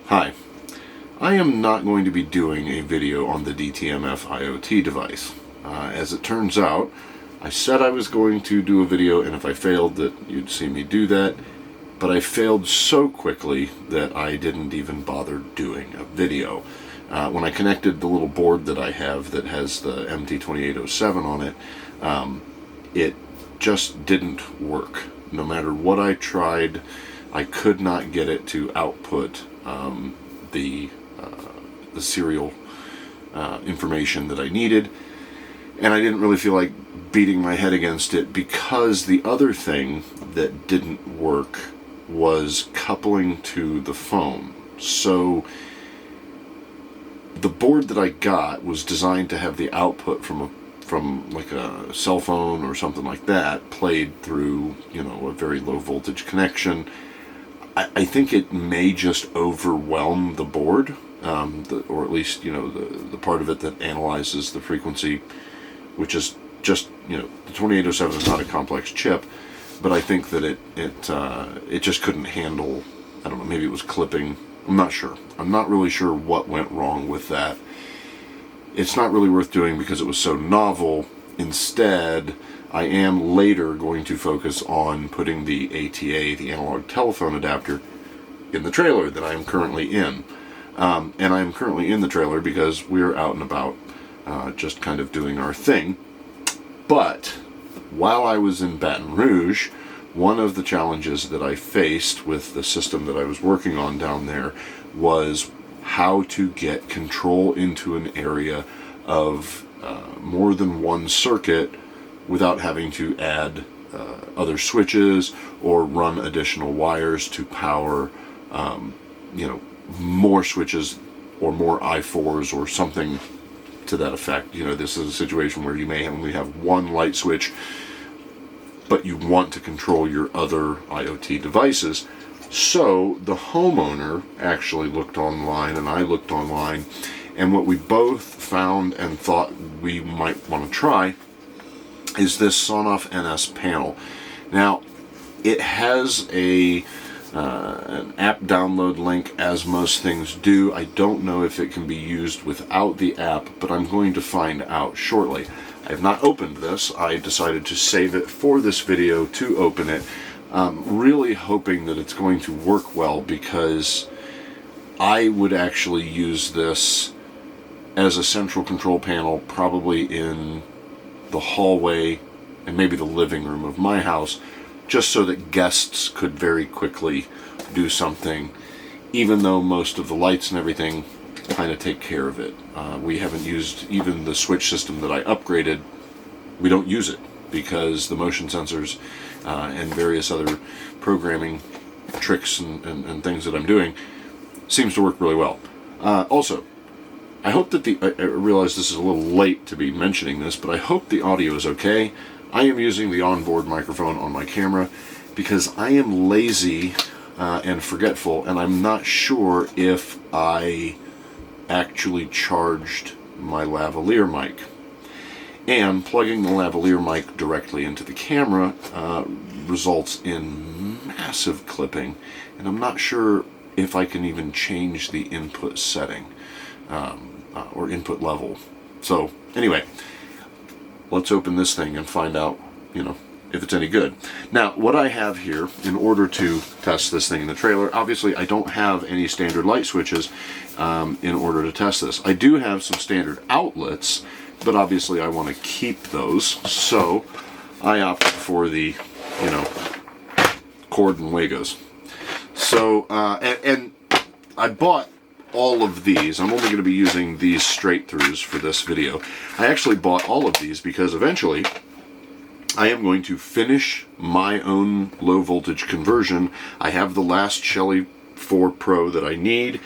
Hi, I am not going to be doing a video on the DTMF IoT device. As it turns out, I said I was going to do a video, and if I failed that you'd see me do that, but I failed so quickly that I didn't even bother doing a video. When I connected the little board that I have that has the MT2807 on it, it just didn't work. No matter what I tried, I could not get it to output the serial information that I needed, and I didn't really feel like beating my head against it, because the other thing that didn't work was coupling to the phone. So the board that I got was designed to have the output from like a cell phone or something like that played through, a very low voltage connection. I think it may just overwhelm the board, or at least, the part of it that analyzes the frequency, which is just, the 2807 is not a complex chip, but I think that it just couldn't handle, I don't know, maybe it was clipping. I'm not sure. I'm not really sure what went wrong with that. It's not really worth doing because it was so novel. Instead, I am later going to focus on putting the ATA, the analog telephone adapter, in the trailer that I am currently in. And I am currently in the trailer because we're out and about, just kind of doing our thing. But while I was in Baton Rouge, one of the challenges that I faced with the system that I was working on down there was how to get control into an area of more than one circuit without having to add other switches or run additional wires to power, more switches or more I4s or something to that effect. This is a situation where you may only have one light switch, but you want to control your other IoT devices. So the homeowner actually looked online, and I looked online, and what we both found and thought we might want to try is this Sonoff NSPanel. Now, it has an app download link, as most things do. I don't know if it can be used without the app, but I'm going to find out shortly. I have not opened this. I decided to save it for this video to open it, really hoping that it's going to work well, because I would actually use this as a central control panel, probably in the hallway and maybe the living room of my house, just so that guests could very quickly do something, even though most of the lights and everything kind of take care of it. We haven't used even the switch system that I upgraded. We don't use it because the motion sensors and various other programming tricks and things that I'm doing seems to work really well. Also, I hope that I realize this is a little late to be mentioning this, but I hope the audio is okay. I am using the onboard microphone on my camera because I am lazy and forgetful, and I'm not sure if I actually charged my lavalier mic. And plugging the lavalier mic directly into the camera results in massive clipping, and I'm not sure if I can even change the input setting or input level. So anyway, let's open this thing and find out, if it's any good. Now, what I have here, in order to test this thing in the trailer, obviously I don't have any standard light switches in order to test this. I do have some standard outlets, but obviously I want to keep those, so I opted for the, cord and Legos. So, and I bought all of these. I'm only going to be using these straight throughs for this video. I actually bought all of these because eventually I am going to finish my own low voltage conversion. I have the last Shelly 4 Pro that I need,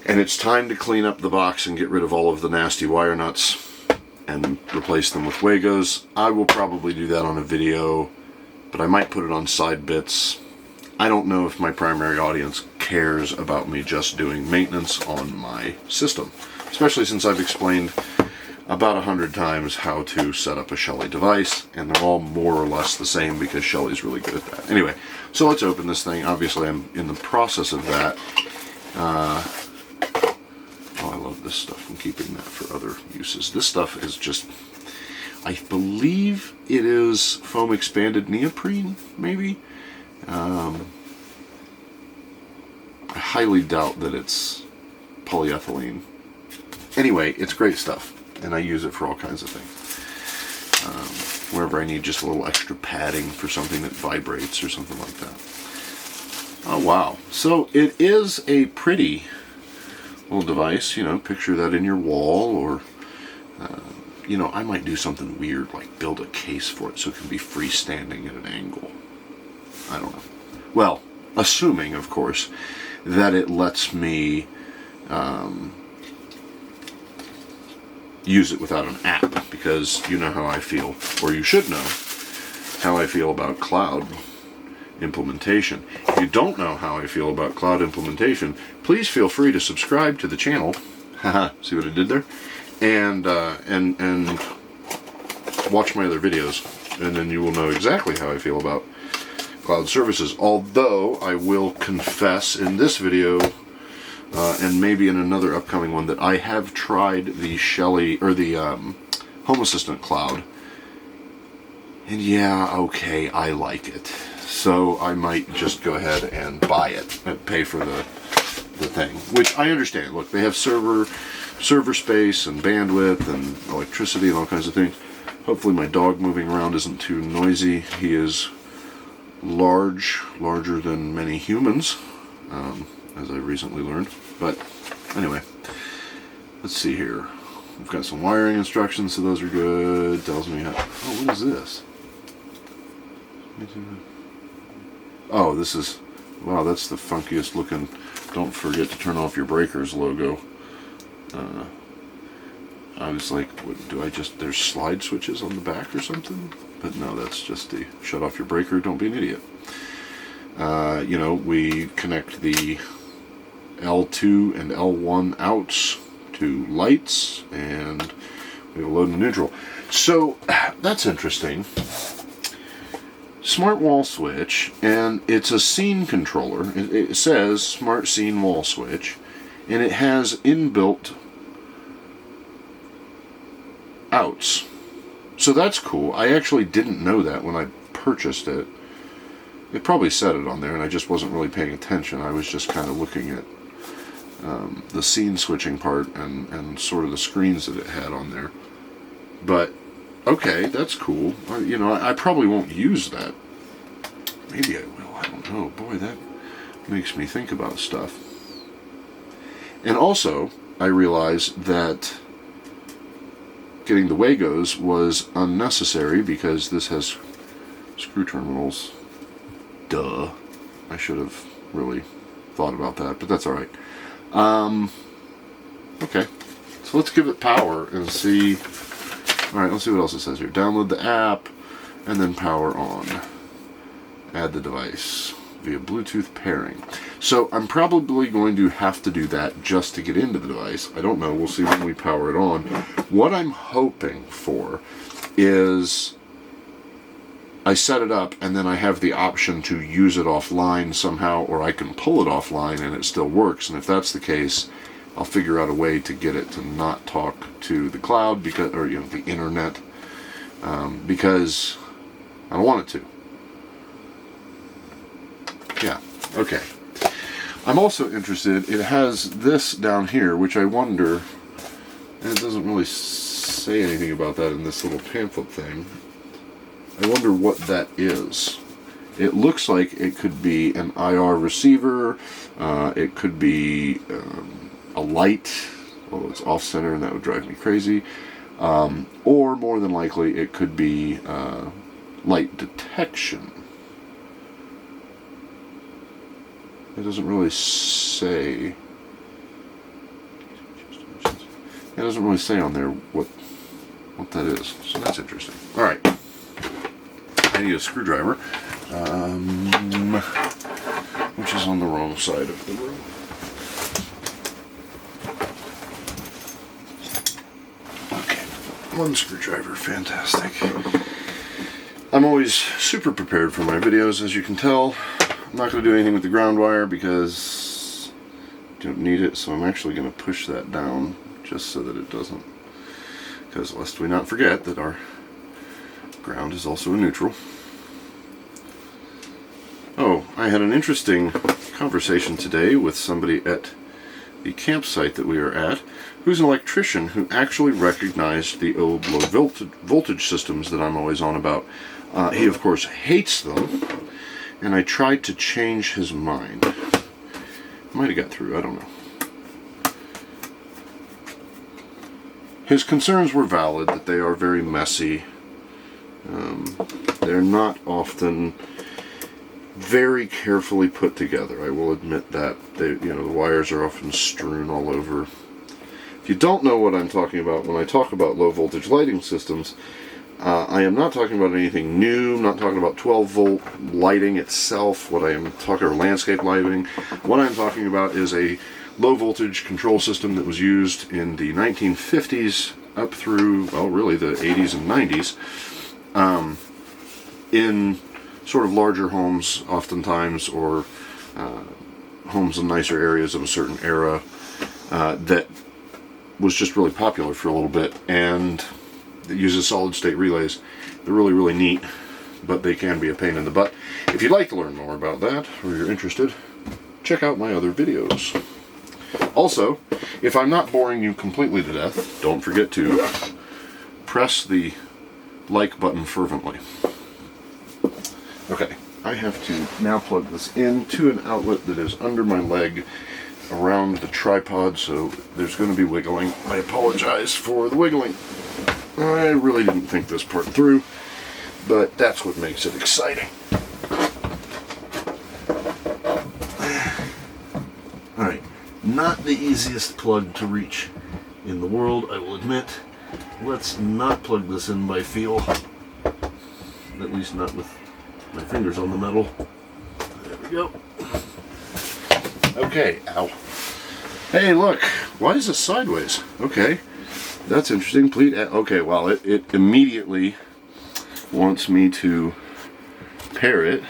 and it's time to clean up the box and get rid of all of the nasty wire nuts and replace them with Wagos. I will probably do that on a video, but I might put it on side bits. I don't know if my primary audience cares about me just doing maintenance on my system, especially since I've explained about 100 times how to set up a Shelly device, and they're all more or less the same because Shelly's really good at that. Anyway, so let's open this thing. Obviously I'm in the process of that. Oh, I love this stuff. I'm keeping that for other uses. This stuff is just, I believe it is foam expanded neoprene, maybe? I highly doubt that it's polyethylene. Anyway, it's great stuff, and I use it for all kinds of things. Wherever I need just a little extra padding for something that vibrates or something like that. Oh, wow. So it is a pretty little device, you know, picture that in your wall, or, you know, I might do something weird, like build a case for it so it can be freestanding at an angle. I don't know. Well, assuming, of course, that it lets me use it without an app, because you know how I feel, or you should know how I feel about cloud implementation. If you don't know how I feel about cloud implementation, please feel free to subscribe to the channel. Haha, see what I did there? And watch my other videos, and then you will know exactly how I feel about cloud services. Although I will confess in this video, and maybe in another upcoming one, that I have tried the Shelly, or the Home Assistant cloud, and yeah, okay, I like it. So I might just go ahead and buy it and pay for the thing, which I understand. Look, they have server space and bandwidth and electricity and all kinds of things. Hopefully my dog moving around isn't too noisy. He is larger than many humans, as I recently learned. But anyway, let's see here. We've got some wiring instructions, so those are good. Tells me how. Oh, what is this? Oh, this is, wow, that's the funkiest looking "don't forget to turn off your breakers" logo. I was like, what, do I just, there's slide switches on the back or something? But no, that's just the shut off your breaker, don't be an idiot. You know, we connect the L2 and L1 outs to lights, and we have a load and neutral. So that's interesting. Smart wall switch, and it's a scene controller. It says smart scene wall switch, and it has inbuilt outs. So that's cool. I actually didn't know that when I purchased it. It probably said it on there, and I just wasn't really paying attention. I was just kind of looking at the scene switching part and sort of the screens that it had on there. But okay, that's cool. You know, I probably won't use that. Maybe I will. I don't know. Boy, that makes me think about stuff. And also, I realized that getting the Wagos was unnecessary because this has screw terminals. Duh. I should have really thought about that, but that's alright. Okay. So let's give it power and see. Alright, let's see what else it says here. Download the app and then power on. Add the device via Bluetooth pairing. So I'm probably going to have to do that just to get into the device. I don't know. We'll see when we power it on. What I'm hoping for is I set it up and then I have the option to use it offline somehow, or I can pull it offline and it still works. And if that's the case, I'll figure out a way to get it to not talk to the cloud, because, or you know, the internet, because I don't want it to. Yeah, okay. I'm also interested, it has this down here, which I wonder, and it doesn't really say anything about that in this little pamphlet thing. I wonder what that is. It looks like it could be an IR receiver, it could be a light, although it's off-center and that would drive me crazy, or more than likely it could be light detection. It doesn't really say. It doesn't really say on there what that is. So that's interesting. All right. I need a screwdriver, which is on the wrong side of the room. Okay, one screwdriver, fantastic. I'm always super prepared for my videos, as you can tell. I'm not going to do anything with the ground wire because don't need it, so I'm actually going to push that down just so that it doesn't, because lest we not forget that our ground is also a neutral. Oh, I had an interesting conversation today with somebody at the campsite that we are at, who's an electrician who actually recognized the old low voltage systems that I'm always on about. He, of course, hates them, and I tried to change his mind. Might have got through, I don't know. His concerns were valid, that they are very messy. They're not often very carefully put together. I will admit that. The wires are often strewn all over. If you don't know what I'm talking about when I talk about low voltage lighting systems, I am not talking about anything new. I'm not talking about 12 volt lighting itself. What I am talking about, landscape lighting. What I'm talking about is a low voltage control system that was used in the 1950s up through, well, really the 80s and 90s, in sort of larger homes oftentimes, or homes in nicer areas of a certain era, that was just really popular for a little bit, and it uses solid state relays. They're really, really neat, but they can be a pain in the butt. If you'd like to learn more about that, or you're interested, check out my other videos. Also, if I'm not boring you completely to death, don't forget to press the like button fervently. Okay, I have to now plug this into an outlet that is under my leg around the tripod, so there's going to be wiggling. I apologize for the wiggling. I really didn't think this part through, but that's what makes it exciting. Alright, not the easiest plug to reach in the world, I will admit. Let's not plug this in by feel, at least not with my fingers on the metal. There we go. Okay, ow. Hey, look, why is this sideways? Okay, that's interesting. Please, okay, well, it immediately wants me to pair it.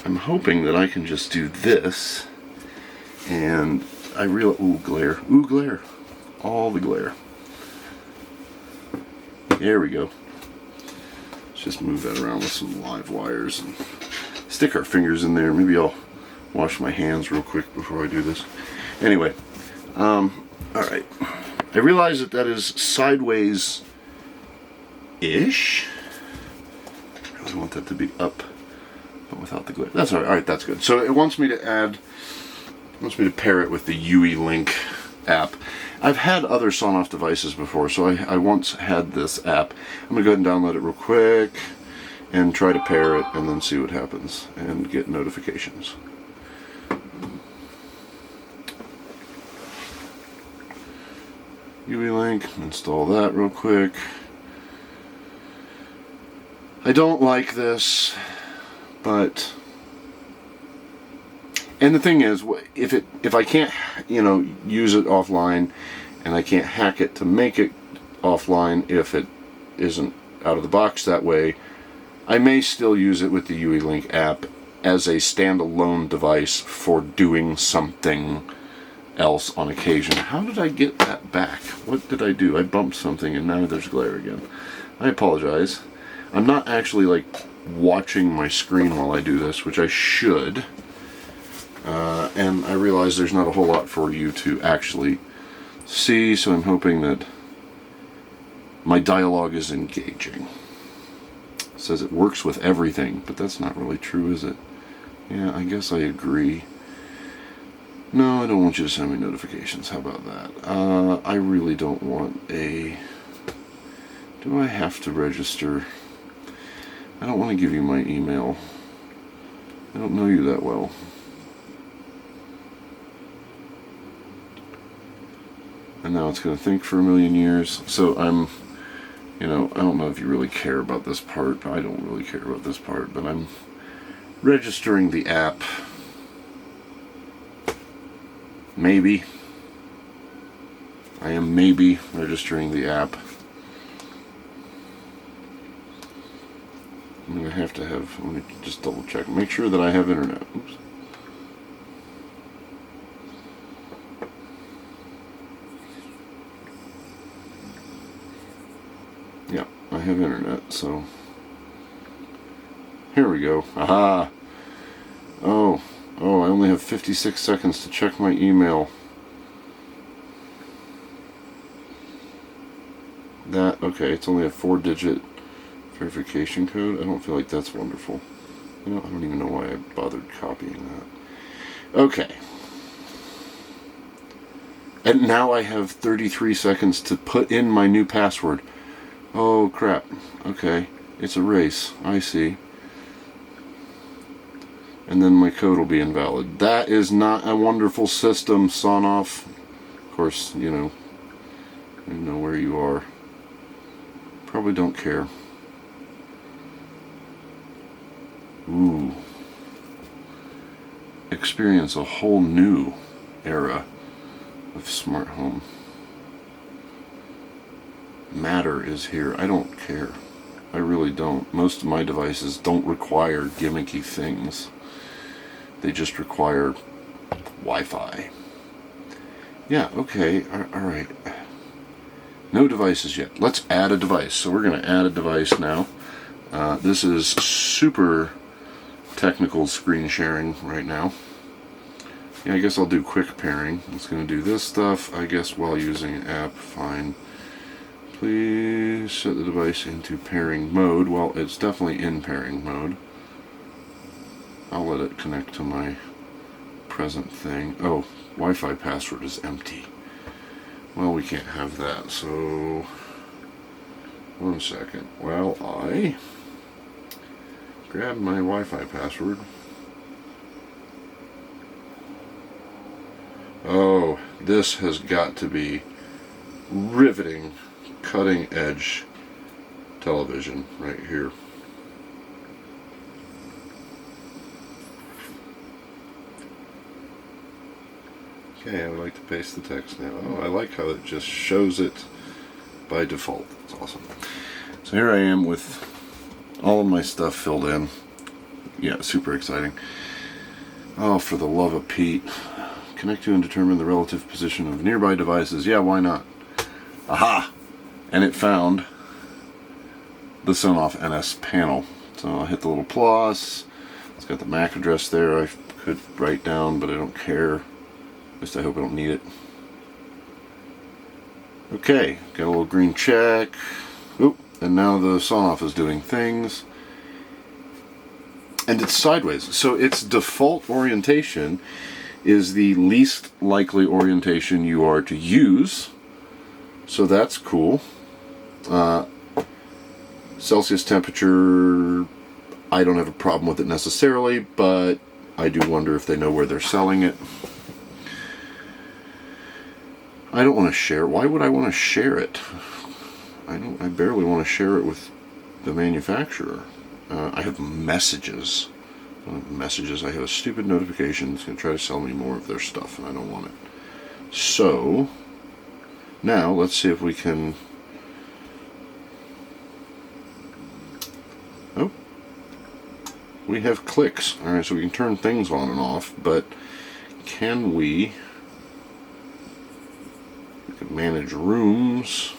I'm hoping that I can just do this, and I realize, ooh, glare, all the glare. There we go. Let's just move that around with some live wires and stick our fingers in there. Maybe I'll wash my hands real quick before I do this. Anyway, alright. I realize that is sideways-ish. I really want that to be up, but without the glare. That's alright. Alright, that's good. So it wants me to pair it with the Ewelink app. I've had other Sonoff devices before, so I once had this app. I'm going to go ahead and download it real quick and try to pair it and then see what happens and get notifications. Ewelink, install that real quick. I don't like this, but... And the thing is, if I can't, use it offline, and I can't hack it to make it offline if it isn't out of the box that way, I may still use it with the Ewelink app as a standalone device for doing something else on occasion. How did I get that back? What did I do? I bumped something and now there's glare again. I apologize. I'm not actually watching my screen while I do this, which I should. And I realize there's not a whole lot for you to actually see, so I'm hoping that my dialogue is engaging. It says it works with everything, but that's not really true, is it? Yeah, I guess I agree. No, I don't want you to send me notifications. How about that? I really don't want a... Do I have to register? I don't want to give you my email. I don't know you that well. And now it's going to think for a million years. So I'm, I don't know if you really care about this part. I don't really care about this part, but I'm registering the app. Maybe. I am maybe registering the app. I'm going to have, let me just double check. Make sure that I have internet. Oops. have internet, so here we go. Aha! Oh, I only have 56 seconds to check my email. Okay, it's only a 4-digit verification code. I don't feel like that's wonderful. I don't even know why I bothered copying that. Okay. And now I have 33 seconds to put in my new password. Oh, crap. Okay. It's a race. I see. And then my code will be invalid. That is not a wonderful system, Sonoff. Of course, you know where you are. Probably don't care. Ooh. Experience a whole new era of smart home. Matter is here. I don't care. I really don't. Most of my devices don't require gimmicky things. They just require Wi-Fi. Yeah, okay, alright. No devices yet. Let's add a device. So we're going to add a device now. This is super technical screen sharing right now. Yeah, I guess I'll do quick pairing. It's going to do this stuff, I guess, while using an app. Fine. Please set the device into pairing mode. Well, it's definitely in pairing mode. I'll let it connect to my present thing. Oh, Wi-Fi password is empty. Well, we can't have that, so 1 second. While I grab my Wi-Fi password. Oh, this has got to be riveting, cutting edge television right here. Okay, I would like to paste the text now. Oh, I like how it just shows it by default. It's awesome. So here I am with all of my stuff filled in. Yeah, super exciting. Oh, for the love of Pete. Connect to and determine the relative position of nearby devices. Yeah, why not? Aha! And it found the Sonoff NSPanel. So I'll hit the little plus. It's got the MAC address there. I could write down, but I don't care. At least I hope I don't need it. Okay, got a little green check. Oop, and now the Sonoff is doing things. And it's sideways. So its default orientation is the least likely orientation you are to use. So that's cool. Celsius temperature, I don't have a problem with it necessarily, but I do wonder if they know where they're selling it. I don't want to share. Why would I want to share it? I barely want to share it with the manufacturer. I have messages. I don't have messages. I have a stupid notification that's going to try to sell me more of their stuff, and I don't want it. So now let's see if we can. Oh, we have clicks. All right, so we can turn things on and off, but can we? We can manage rooms.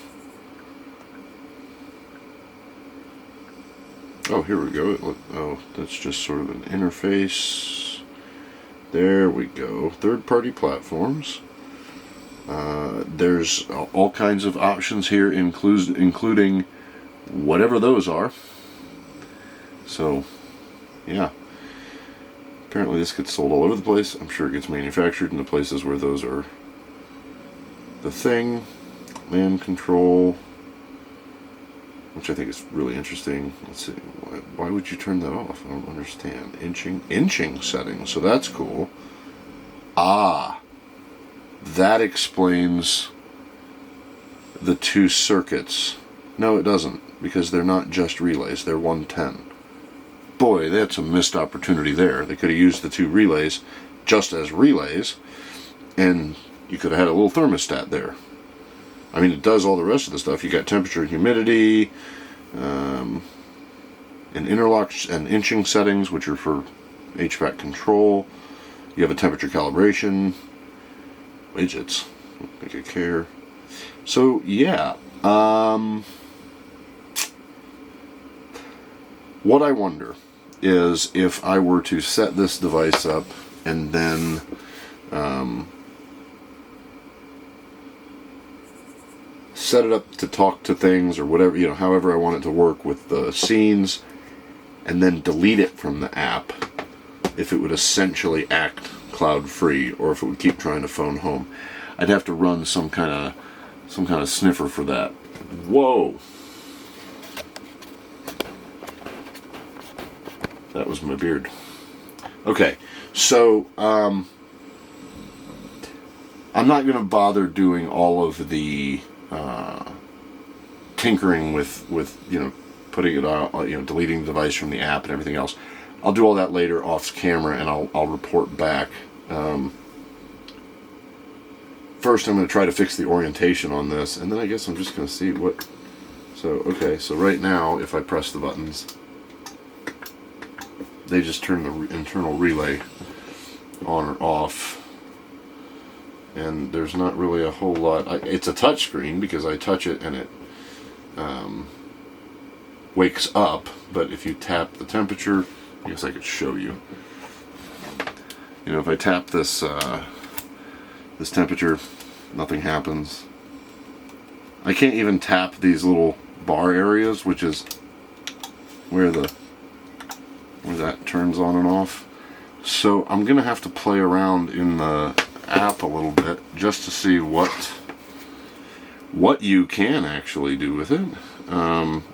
Oh, here we go. Oh, that's just sort of an interface. There we go. Third-party platforms. There's all kinds of options here, including whatever those are. So, yeah. Apparently this gets sold all over the place. I'm sure it gets manufactured in the places where those are the thing. Man control, which I think is really interesting. Let's see. Why would you turn that off? I don't understand. Inching settings. So that's cool. Ah, that explains the two circuits. No, it doesn't, because they're not just relays. They're 110. Boy, that's a missed opportunity there. They could have used the two relays just as relays, and you could have had a little thermostat there. I mean, it does all the rest of the stuff. You got temperature and humidity, and interlock and inching settings, which are for HVAC control. You have a temperature calibration, widgets. Don't think I care. So yeah, What I wonder is if I were to set this device up and then set it up to talk to things or whatever, you know, however I want it to work with the scenes, and then delete it from the app, if it would essentially act cloud free, or if it would keep trying to phone home. I'd have to run some kind of sniffer for that. Whoa! That was my beard. Okay, so I'm not going to bother doing all of the tinkering with you know, putting it on, you know, deleting the device from the app and everything else. I'll do all that later off camera, and I'll report back. First, I'm going to try to fix the orientation on this, and then I guess I'm just going to see what. So okay, so right now, if I press the buttons, they just turn the internal relay on or off, and there's not really a whole lot. It's a touch screen because I touch it and it wakes up, but if you tap the temperature, I guess I could show you. You know, if I tap this this temperature, nothing happens. I can't even tap these little bar areas, which is where that turns on and off. So I'm gonna have to play around in the app a little bit just to see what you can actually do with it,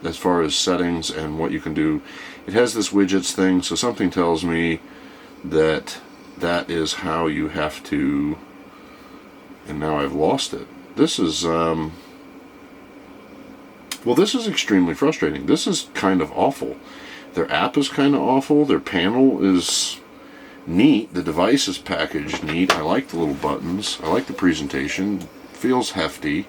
as far as settings and what you can do. It has this widgets thing, so something tells me that that is how you have to, and now I've lost it. This is well, this is extremely frustrating. This is kind of awful. Their app is kind of awful. Their panel is neat. The device is packaged neat. I like the little buttons. I like the presentation. Feels hefty.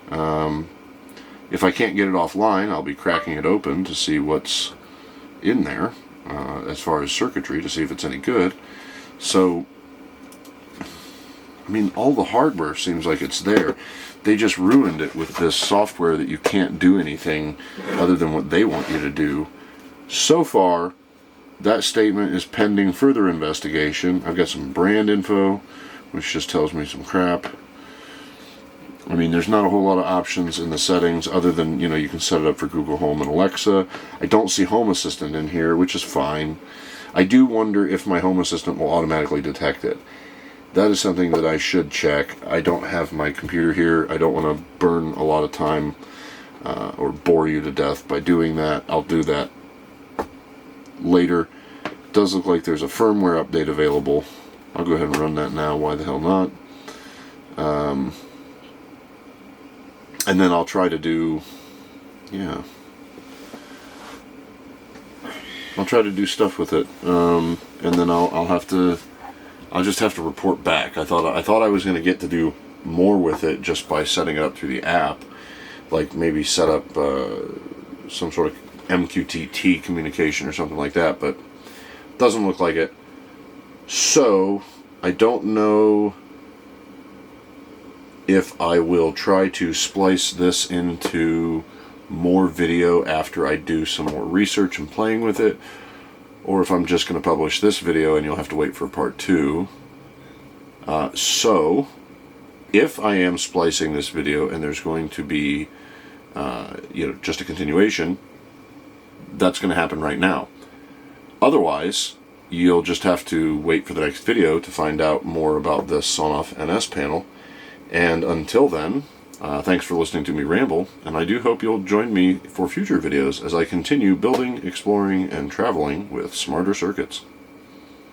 If I can't get it offline, I'll be cracking it open to see what's in there, as far as circuitry, to see if it's any good. So, I mean, all the hardware seems like it's there. They just ruined it with this software that you can't do anything other than what they want you to do. So far, that statement is pending further investigation. I've got some brand info, which just tells me some crap. I mean, there's not a whole lot of options in the settings other than, you know, you can set it up for Google Home and Alexa. I don't see Home Assistant in here, which is fine. I do wonder if my Home Assistant will automatically detect it. That is something that I should check. I don't have my computer here. I don't want to burn a lot of time or bore you to death by doing that. I'll do that later. It does look like there's a firmware update available. I'll go ahead and run that now. Why the hell not? And then I'll try to do, yeah, I'll try to do stuff with it, and then I'll just have to report back. I thought I was going to get to do more with it just by setting it up through the app, like maybe set up some sort of MQTT communication or something like that, but doesn't look like it. So I don't know if I will try to splice this into more video after I do some more research and playing with it, or if I'm just going to publish this video and you'll have to wait for part 2. So, if I am splicing this video and there's going to be, you know, just a continuation, that's going to happen right now. Otherwise, you'll just have to wait for the next video to find out more about this Sonoff NSPanel. And until then, thanks for listening to me ramble, and I do hope you'll join me for future videos as I continue building, exploring, and traveling with smarter circuits.